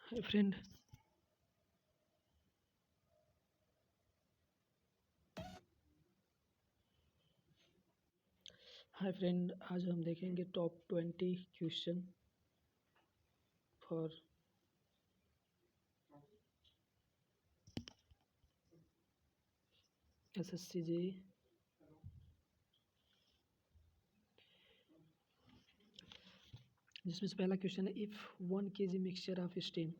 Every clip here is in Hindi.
Hi friend. आज हम देखेंगे top 20 question for SSC JEE. जिसमें से पहला क्वेश्चन है, if 1 kg mixture of steam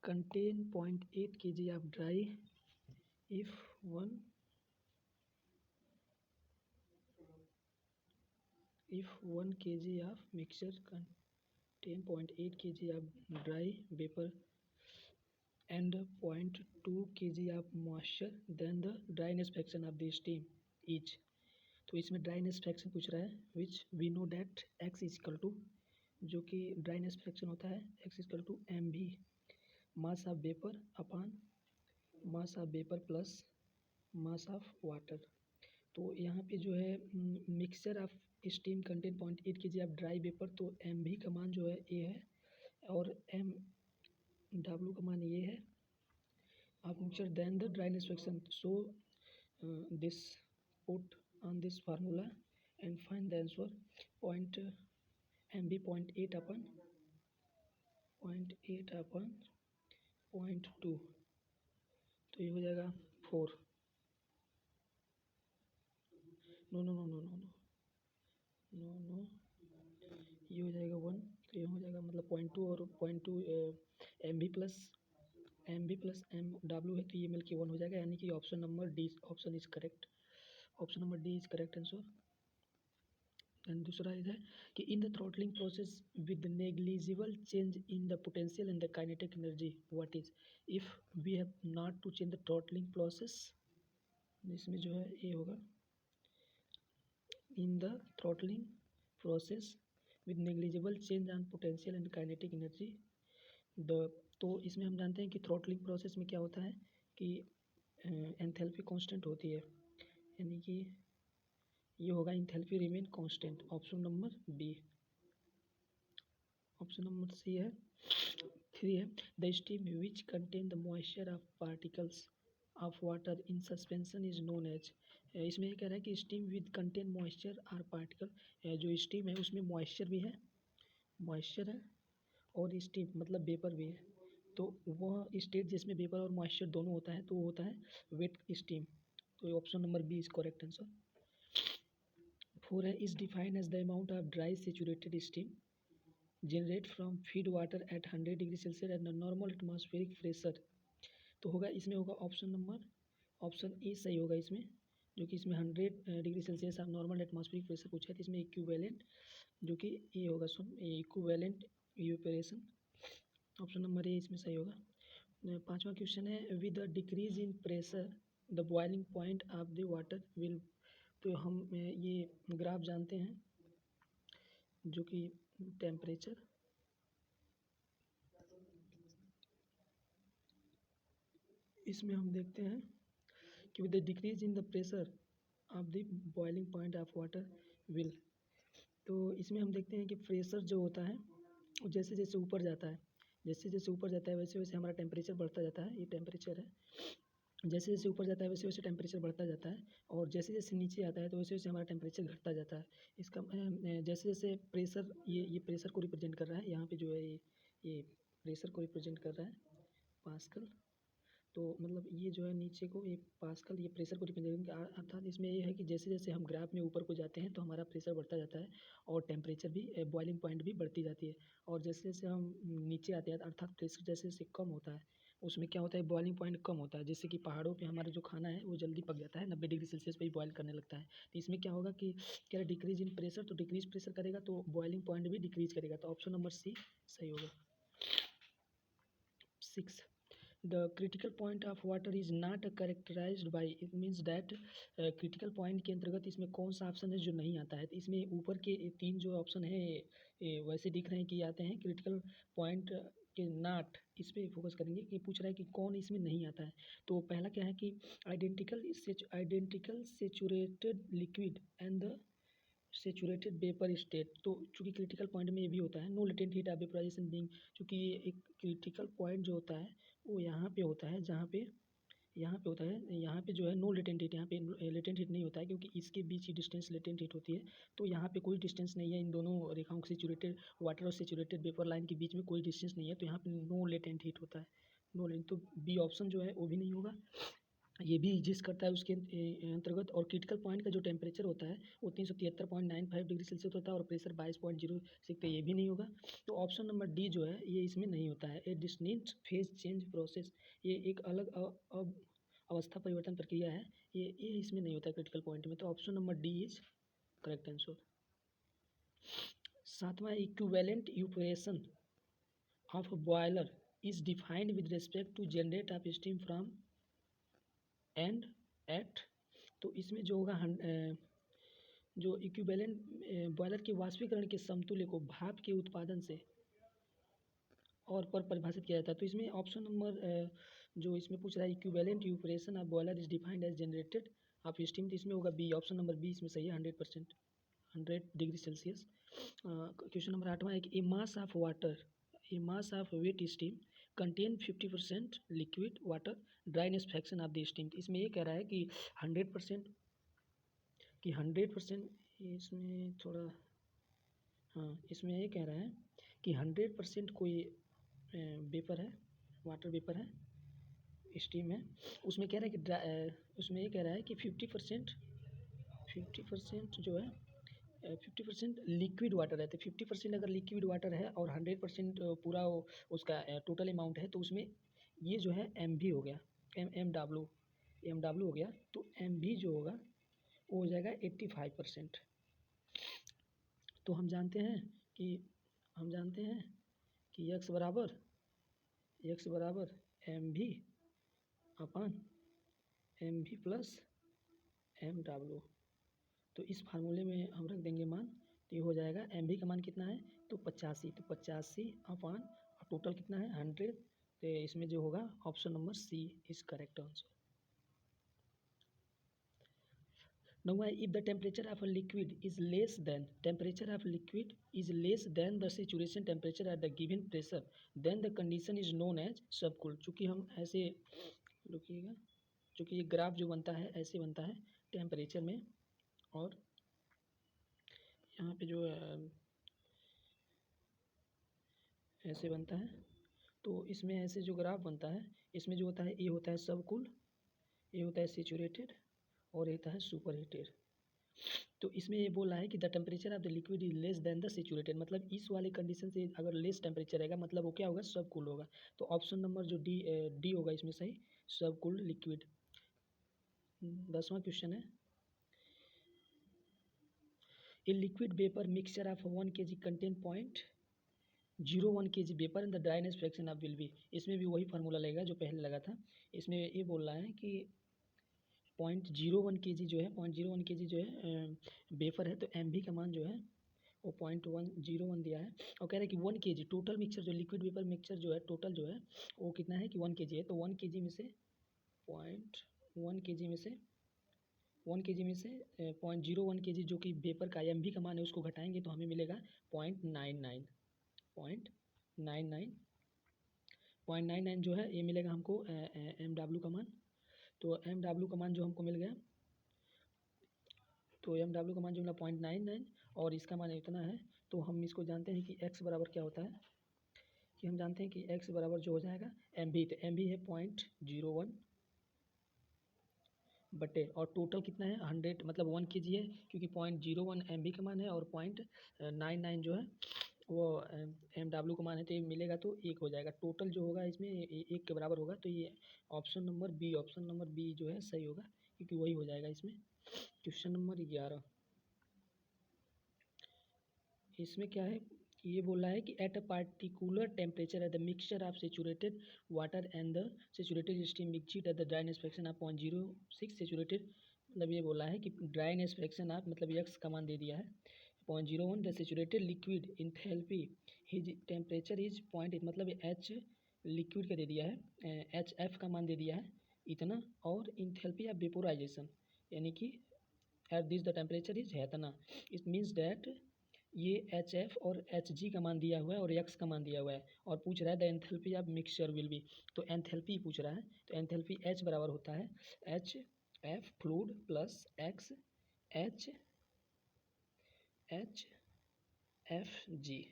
contain 0.8 kg of dry, if 1 kg of mixture contain 0.8 kg of dry vapor and 0.2 kg of moisture, then the dryness fraction of the steam is। तो इसमें ड्राइनेस फ्रैक्शन पूछ रहा है, which we know that x is equal to, जो कि ड्राइनेस फ्रैक्शन होता है x is equal to m भी mass of vapour upon mass of vapour plus mass of water. तो यहाँ पे जो है mixture of steam contain 0.8 kg of dry vapour, तो एम भी का मान जो है ए है और एम डब्ल्यू का मान ये है of mixture, then the dryness fraction. So this put on this formula and find the answer। point MB 0.8 अपन 0.2, तो ये हो जाएगा 4। No no no no no no no no ये हो जाएगा 1, तो ये हो जाएगा मतलब 0.2 और 0.2 M B plus M W है, तो ये मिलकर 1 हो जाएगा, यानी कि option number D option is correct. Option number D is correct answer. And दूसरा है कि in the throttling process with negligible change in the potential and the kinetic energy what is. If we have not to change the throttling process, इसमें जो है ये होगा in the throttling process with negligible change on potential and kinetic energy the. तो इसमें हम जानते हैं कि थ्रॉटलिंग प्रोसेस में क्या होता है कि एंथैल्पी कांस्टेंट होती है, यानी कि ये होगा enthalpy remain constant. Option number B. Option number C है 3 है, the steam which contain the moisture of particles of water in suspension is known as. इसमें ये कह रहा है कि स्टीम विद कंटेन मॉइस्चर और पार्टिकल, जो स्टीम है उसमें मॉइस्चर भी है, मॉइस्चर है और स्टीम मतलब वेपर भी है, तो वह स्टेट जिसमें वेपर और मॉइस्चर दोनों होता है तो वो होता है वेट स्टीम। तो option number B is correct answer. 4 है, is defined as the amount of dry saturated steam generate from feed water at 100 degree Celsius at normal atmospheric pressure. तो होगा इसमें होगा ऑप्शन नंबर ऑप्शन ए सही होगा इसमें, जो कि इसमें 100 degree Celsius normal atmospheric pressure पूछा है, तो इसमें इक्विवेलेंट जो कि ये होगा सुन equivalent evaporation. Option number A इसमें सही होगा। 5वां क्वेश्चन है, with the decrease in pressure the boiling point of the water will. तो हम ये ग्राफ जानते हैं जो कि टेम्परेचर, इसमें हम देखते हैं कि with the decrease in the pressure of the boiling point of water will. तो इसमें हम देखते हैं कि प्रेशर जो होता है वो जैसे जैसे ऊपर जाता है, जैसे जैसे ऊपर जाता है वैसे वैसे हमारा टेम्परेचर बढ़ता जाता है। ये टेम्परेचर है, जैसे जैसे ऊपर जाता है वैसे वैसे टेम्परेचर बढ़ता जाता है, और जैसे जैसे नीचे आता है तो वैसे वैसे हमारा टेम्परेचर घटता जाता है। इसका जैसे जैसे प्रेशर, ये प्रेशर को रिप्रेजेंट कर रहा है, यहाँ पे जो है ये प्रेशर को रिप्रेजेंट कर रहा है पास्कल। तो मतलब ये जो है नीचे को ये पास्कल, ये प्रेशर को रिप्रेजेंट, अर्थात इसमें ये है कि जैसे जैसे हम ग्राफ में ऊपर को जाते हैं तो हमारा प्रेशर बढ़ता जाता है और टेम्परेचर भी बॉइलिंग पॉइंट भी बढ़ती जाती है, और जैसे जैसे हम नीचे आते हैं अर्थात प्रेशर जैसे जैसे कम होता है उसमें क्या होता है बॉइलिंग पॉइंट कम होता है, जैसे कि पहाड़ों पे हमारा जो खाना है वो जल्दी पक जाता है, 90 डिग्री सेल्सियस पे ही बॉयल करने लगता है। तो इसमें क्या होगा कि क्या डिक्रीज इन प्रेशर, तो डिक्रीज प्रेशर करेगा तो बॉइलिंग पॉइंट भी डिक्रीज करेगा, तो ऑप्शन नंबर सी सही होगा। 6, the critical point of water is not characterized by, it means that critical point के अंतर्गत इसमें कौन सा ऑप्शन है जो नहीं आता है। तो इसमें ऊपर के 3 जो ऑप्शन है वैसे दिख रहे हैं कि आते हैं, क्रिटिकल पॉइंट के नॉट, इस पर फोकस करेंगे कि पूछ रहा है कि कौन इसमें नहीं आता है। तो पहला क्या है कि identical saturated liquid and the saturated vapour state. तो चूँकि क्रिटिकल पॉइंट में ये भी होता है, no latent heat of vaporisation being, चूँकि ये एक क्रिटिकल पॉइंट जो होता है वो यहाँ पे होता है, जहाँ पे यहाँ पे होता है, यहाँ पे जो है नो लेटेंट हीट, यहाँ पे लेटेंट हीट नहीं होता है क्योंकि इसके बीच ही डिस्टेंस लेटेंट हीट होती है। तो यहाँ पे कोई डिस्टेंस नहीं है इन दोनों रेखाओं, सेचुरेटेड वाटर और सेचुरेटेड वेपर लाइन के बीच में कोई डिस्टेंस नहीं है, तो यहाँ पे नो लेटेंट हीट होता है, नो लेटेंट। तो बी ऑप्शन जो है वो भी नहीं होगा, ये भी एग्जिस्ट करता है उसके अंतर्गत। और क्रिटिकल पॉइंट का जो टेम्परेचर होता है वो 373.95 डिग्री सेल्सियस होता है और प्रेशर 22.06, तो ये भी नहीं होगा। तो ऑप्शन नंबर डी जो है ये इसमें नहीं होता है। ए डिस्टिंक्ट फेज चेंज प्रोसेस, ये एक अलग अवस्था परिवर्तन प्रक्रिया है, ये इसमें नहीं होता है क्रिटिकल पॉइंट में। तो option number D is correct answer. सातवां, equivalent evaporation of boiler is defined with respect to generate of steam from and at. तो इसमें जो होगा जो इक्विवेलेंट बॉयलर के वाष्पीकरण के समतुल्य को भाप के उत्पादन से और पर परिभाषित किया जाता है। तो इसमें ऑप्शन नंबर जो इसमें पूछ रहा है, equivalent evaporation of boiler is defined as generated of steam, तो इसमें होगा बी, ऑप्शन नंबर बी इसमें सही है, 100%, 100 डिग्री सेल्सियस। क्वेश्चन नंबर 8वां है कि a mass of water, a mass of wet steam contain 50% liquid water, dryness fraction of the steam. तो इसमें ये कह रहा है कि 100%, कि 100%, इसमें थोड़ा, हाँ इसमें ये कह रहा है कि 100% कोई वेपर है, वाटर वेपर है, स्टीम है, उसमें कह रहा है कि उसमें ये कह रहा है कि 50% जो है 50% लिक्विड वाटर है। तो 50% अगर लिक्विड वाटर है और 100% पूरा उसका टोटल अमाउंट है, तो उसमें ये जो है एम भी हो गया, एम डब्ल्यू हो गया। तो एम भी जो होगा वो हो जाएगा 85%। तो हम जानते हैं कि x बराबर एम भी अपान एम भी प्लस एम डब्ल्यू। तो इस फार्मूले में हम रख देंगे मान, तो ये हो जाएगा एम भी का मान कितना है, तो 85, तो 85 अपान टोटल कितना है 100। तो इसमें जो होगा option number C is correct answer. Now, if the temperature of a liquid is less than the saturation temperature at the given pressure, then the condition is known as subcool। चूँकि हम ऐसे, रुकिएगा, चूँकि ये ग्राफ जो बनता है ऐसे बनता है टेम्परेचर में, और यहाँ पे जो ऐसे बनता है, तो इसमें ऐसे जो ग्राफ बनता है, इसमें जो होता है ये होता है सबकूल, ये होता है सेचुरेटेड, और ये होता है सुपर हीटेड। तो इसमें ये बोल रहा है कि the temperature of the liquid is less than the saturated, मतलब इस वाले कंडीशन से अगर लेस टेम्परेचर रहेगा मतलब वो क्या होगा, सब कूल होगा। तो ऑप्शन नंबर जो डी होगा इसमें सही, सब कूल्ड लिक्विड। 10वां क्वेश्चन है, a liquid vapour mixture of 1 kg contain 0.01 kg vapour and the dryness fraction of will be. इसमें भी वही फार्मूला लगेगा जो पहले लगा था। इसमें ये बोल रहा है कि 0.01 kg जो है, 0.01 kg जो है वेपर है, तो एम भी का मान जो है वो 0.101 दिया है, और कह रहा है कि 1 kg टोटल मिक्सचर जो लिक्विड वेपर मिक्सचर जो है टोटल जो है वो कितना है कि 1 kg है। तो 1 kg में से 0.1 kg में से 0.01 kg जो कि वेपर का एम भी का मान है उसको घटाएंगे तो हमें मिलेगा 0.99 जो है ये मिलेगा हमको एम डब्ल्यू का मान। तो एम डब्ल्यू का मान जो हमको मिल गया, तो एम डब्ल्यू का मान जो मिला 0.99 और इसका मान इतना है। तो हम इसको जानते हैं कि एक्स बराबर क्या होता है, कि हम जानते हैं कि एक्स बराबर जो हो जाएगा एम भी, तो एम भी है 0.01 बटे, और टोटल कितना है 100, मतलब 1 kg है क्योंकि 0.01 एम भी का मान है और 0.99 जो है वो एम डब्ल्यू का मान है, तो ये मिलेगा तो 1 हो जाएगा। टोटल जो होगा इसमें 1 के बराबर होगा, तो ये ऑप्शन नंबर बी जो है सही होगा क्योंकि वही हो जाएगा इसमें। क्वेश्चन नंबर 11, इसमें क्या है, ये बोल रहा है कि at a particular temperature at the mixture of saturated water and the saturated steam mixed at the dryness fraction of 0.06 saturated, मतलब ये बोला है कि ड्राइनेस फ्रैक्शन ऑफ, मतलब एक्स का मान दे दिया है 0.01, the saturated liquid enthalpy his temperature is 0.8, मतलब एच लिक्विड का दे दिया है, एच एफ का मान दे दिया है इतना, और इंथैल्पी ऑफ वेपोराइजेशन यानी कि at this the temperature is है इतना। इट मीन्स डैट ये एच एफ और एच जी का मान दिया हुआ है और एक्स का मान दिया हुआ है और पूछ रहा है the enthalpy of mixture will be, तो एंथैल्पी पूछ रहा है, तो एंथैल्पी एच बराबर होता है H F fluid plus x H F G.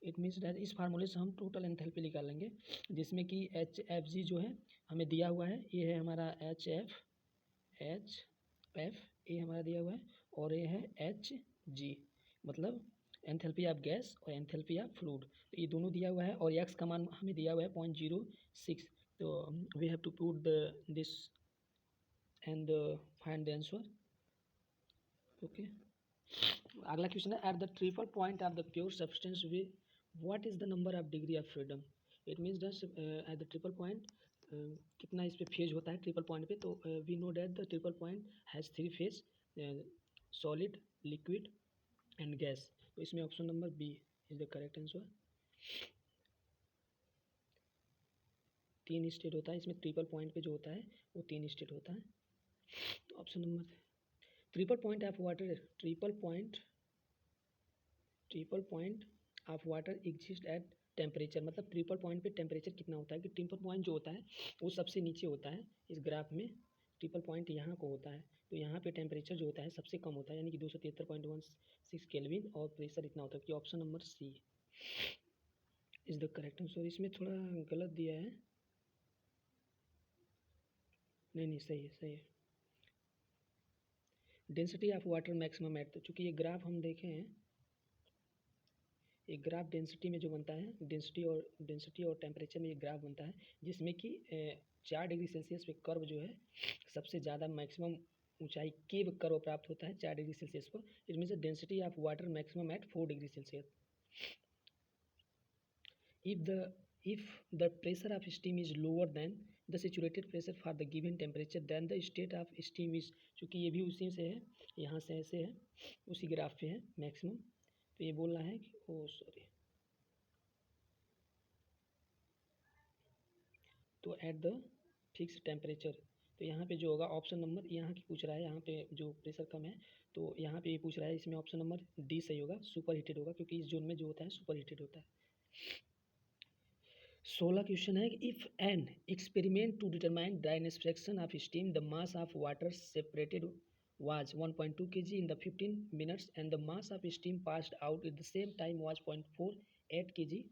It means that इस फार्मूले से हम टोटल एंथैल्पी निकालेंगे जिसमें कि एच एफ जी जो है हमें दिया हुआ है, ये है हमारा एच एफ ये हमारा दिया हुआ है और ये है एच जी, मतलब एंथैल्पी ऑफ गैस और एंथैल्पी ऑफ फ्लूइड, तो ये दोनों दिया हुआ है और एक्स का मान हमें दिया हुआ है 0.06, तो we have to put this and find the answer. Okay, अगला क्वेश्चन है at the triple point of the pure substance we what is the number of degree of freedom. It means that at the triple point कितना इस पे फेज होता है ट्रिपल पॉइंट पे, तो we know that the triple point has 3 phase solid liquid and gas, तो इसमें option number B is the correct answer. 3 state होता है इसमें, ट्रिपल पॉइंट पे जो होता है वो 3 स्टेट होता है, तो option number triple point of water triple point of water exist at temperature, मतलब ट्रिपल पॉइंट पे टेम्परेचर कितना होता है कि ट्रिपल पॉइंट जो होता है वो सबसे नीचे होता है इस ग्राफ में, ट्रिपल पॉइंट यहाँ को होता है, तो यहाँ पे टेम्परेचर जो होता है सबसे कम होता है यानी कि 273.16 केल्विन और प्रेशर इतना होता है, कि option number C is the correct answer. इसमें थोड़ा गलत दिया है, नहीं सही है सही है। Density of water maximum at, तो चूँकि ये ग्राफ हम देखे हैं, एक ग्राफ डेंसिटी में जो बनता है डेंसिटी और टेम्परेचर में एक ग्राफ बनता है जिसमें कि 4 डिग्री सेल्सियस पे कर्व जो है सबसे ज़्यादा मैक्सिमम ऊंचाई के कर्व प्राप्त होता है 4 डिग्री सेल्सियस पर। It means density of water maximum at 4 degree Celsius. if the pressure of steam is lower than the saturated pressure for the given temperature then the state of steam is, चूँकि ये भी उसी से है, यहाँ से ऐसे है, उसी ग्राफ पे है मैक्सिमम, तो ये बोल रहा है कि तो एट द फिक्स टेम्परेचर, तो यहाँ पे जो होगा ऑप्शन नंबर यहाँ की पूछ रहा है, यहाँ पे जो प्रेशर कम है तो यहाँ पे ये पूछ रहा है, इसमें ऑप्शन नंबर डी सही होगा, सुपर हीटेड होगा, क्योंकि इस जोन में जो होता है सुपर हीटेड होता है। 16 क्वेश्चन है कि if an experiment to determine dryness fraction of steam the mass of water separated was 1.2 kg in the 15 minutes and the mass of steam passed out at the same time was 0.48 kg,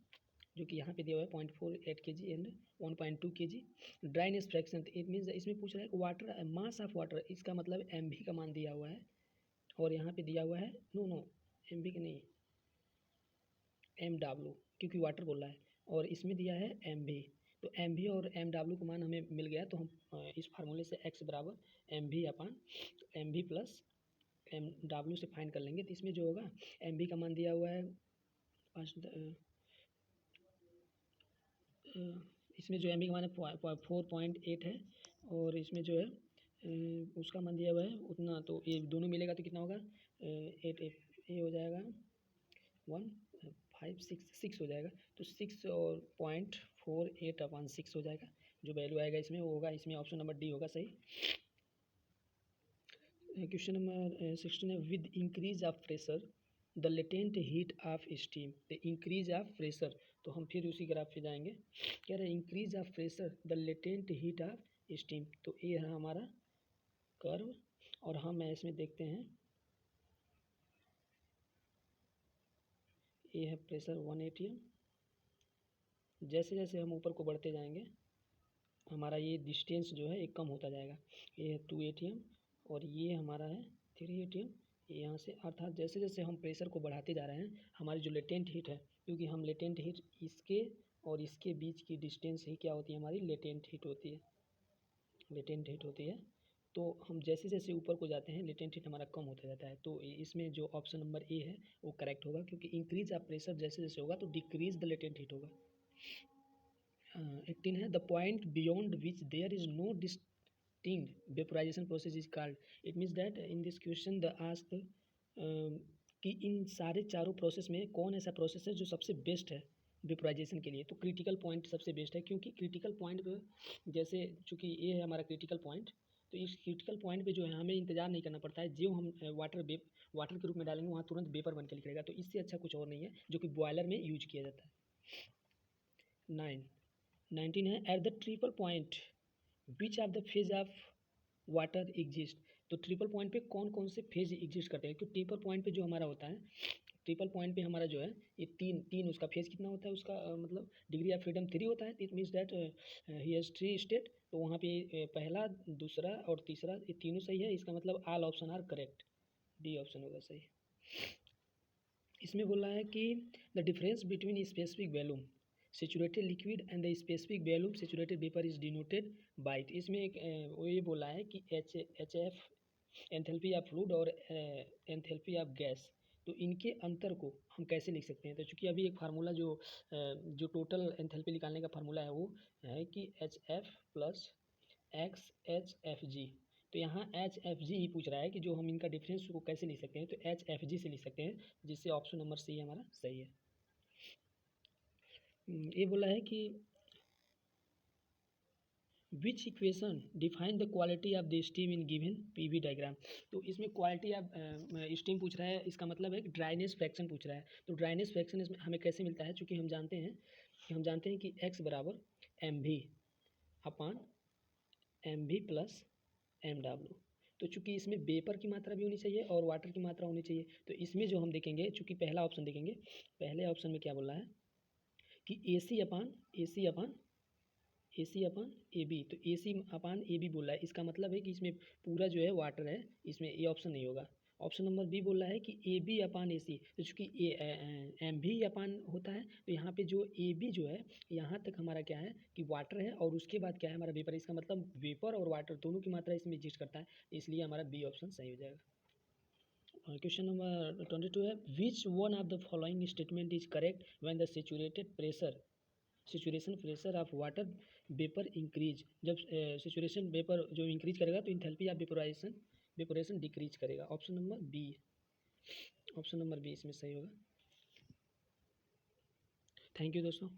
जो कि यहाँ पे दिया हुआ है 0.48 kg and 1.2 kg dryness fraction. It means इसमें पूछ रहा है वाटर मास ऑफ वाटर, इसका मतलब एम भी का मान दिया हुआ है और यहाँ पे दिया हुआ है नो एम भी का नहीं एम डब्ल्यू, क्योंकि वाटर बोल रहा है और इसमें दिया है एम भी, तो एम भी और एम डब्ल्यू का मान हमें मिल गया, तो हम इस फार्मूले से एक्स बराबर एम भी अपान एम भी प्लस एम डब्ल्यू से फाइंड कर लेंगे। तो इसमें जो होगा एम भी का मान दिया हुआ है इसमें जो एम बी का मान है 4.8 है और इसमें जो है उसका मान दिया हुआ है उतना, तो ये दोनों मिलेगा तो कितना होगा 8 ये हो जाएगा 1.566 हो जाएगा, तो 6 और 0.48 अपान 6 हो जाएगा, जो वैल्यू आएगा इसमें वो होगा, इसमें ऑप्शन नंबर डी होगा सही। क्वेश्चन नंबर 16 है with increase of pressure the latent heat of steam, the increase of pressure, तो हम फिर उसी ग्राफ पे जाएंगे, कह रहे हैं increase of pressure the latent heat of steam, तो ये है हमारा कर्व और हम इसमें देखते हैं ये है प्रेशर 1 atm, जैसे जैसे हम ऊपर को बढ़ते जाएंगे हमारा ये डिस्टेंस जो है एक कम होता जाएगा, ये है 2 atm और ये हमारा है 3 atm, यहाँ से अर्थात जैसे जैसे हम प्रेशर को बढ़ाते जा रहे हैं हमारी जो लेटेंट हीट है, क्योंकि हम लेटेंट हीट इसके और इसके बीच की डिस्टेंस ही क्या होती है हमारी लेटेंट हीट होती है, तो हम जैसे जैसे ऊपर को जाते हैं लेटेंट हीट हमारा कम होता जाता है, तो इसमें जो ऑप्शन नंबर ए है वो करेक्ट होगा, क्योंकि इंक्रीज ऑफ प्रेशर जैसे जैसे होगा तो डिक्रीज द लेटेंट हीट होगा। 18 है the point beyond which there is no distinct vaporisation process is called, it means that in this question the ask कि इन सारे चारों प्रोसेस में कौन ऐसा प्रोसेस है जो सबसे बेस्ट है वेपोराइजेशन के लिए, तो क्रिटिकल पॉइंट सबसे बेस्ट है, क्योंकि क्रिटिकल पॉइंट जैसे चूँकि ये है हमारा क्रिटिकल पॉइंट, तो इस क्रिटिकल पॉइंट पे जो है हमें इंतजार नहीं करना पड़ता है, जो हम वाटर के रूप में डालेंगे वहाँ तुरंत वेपर बन के निकलेगा। तो इससे अच्छा कुछ और नहीं है जो कि बॉयलर में यूज किया जाता है। 19 है at the triple point which of the phase of water exist. तो ट्रिपल पॉइंट पे कौन कौन से फेज एग्जिस्ट करते हैं, क्योंकि ट्रिपल पॉइंट पे जो हमारा होता है, ट्रिपल पॉइंट पे हमारा जो है ये तीन उसका फेज कितना होता है, उसका मतलब डिग्री ऑफ फ्रीडम 3 होता है। It means that he has 3 state. तो वहाँ पे पहला, दूसरा और तीसरा ये तीनों सही है। इसका मतलब all option are correct, D option होगा सही। इसमें बोला है कि the difference between specific volume saturated liquid and the specific volume saturated vapour is denoted by it. इसमें एक वो ये बोला है कि H F enthalpy of fluid और एंथैल्पी ऑफ गैस, तो इनके अंतर को हम कैसे लिख सकते हैं। तो चूंकि अभी एक फार्मूला जो टोटल एंथैल्पी निकालने का फार्मूला है वो है कि H F plus x H F G. तो यहाँ एच एफ जी ही पूछ रहा है कि जो हम इनका डिफरेंस को कैसे लिख सकते हैं, तो एच एफ जी से लिख सकते हैं, जिससे ऑप्शन नंबर सी हमारा सही है। ये बोला है कि विच equation define the quality of the steam in given PV diagram. तो इसमें क्वालिटी ऑफ स्टीम पूछ रहा है, इसका मतलब है कि ड्राइनेस फ्रैक्शन पूछ रहा है। तो ड्राइनेस फ्रैक्शन इसमें हमें कैसे मिलता है, चूँकि हम जानते हैं कि एक्स बराबर M V upon M V plus M W. तो चूंकि इसमें वेपर की मात्रा भी होनी चाहिए और वाटर की मात्रा होनी चाहिए, तो इसमें जो हम देखेंगे, चूंकि पहला ऑप्शन देखेंगे, पहले ऑप्शन में क्या बोल रहा है कि ए सी अपान ए बी। तो ए सी अपान ए बी बोल रहा है, इसका मतलब है कि इसमें पूरा जो है वाटर है, इसमें ये ऑप्शन नहीं होगा। ऑप्शन नंबर बी बोल रहा है कि ए बी अपान ए सी। तो चूँकि एम भी अपान होता है, तो यहाँ पे जो ए बी जो है, यहाँ तक हमारा क्या है कि वाटर है और उसके बाद क्या है हमारा वेपर। इसका मतलब वेपर और वाटर दोनों की मात्रा इसमें एग्जिस्ट करता है, इसलिए हमारा बी ऑप्शन सही हो जाएगा। क्वेश्चन नंबर 22 है which one of the following statement is correct when the situation pressure of water vapour increase. जब सिचुएशन वेपर जो इंक्रीज करेगा तो इंथैल्पी ऑफ वेपोरेशन डिक्रीज करेगा। ऑप्शन नंबर बी इसमें सही होगा। थैंक यू दोस्तों।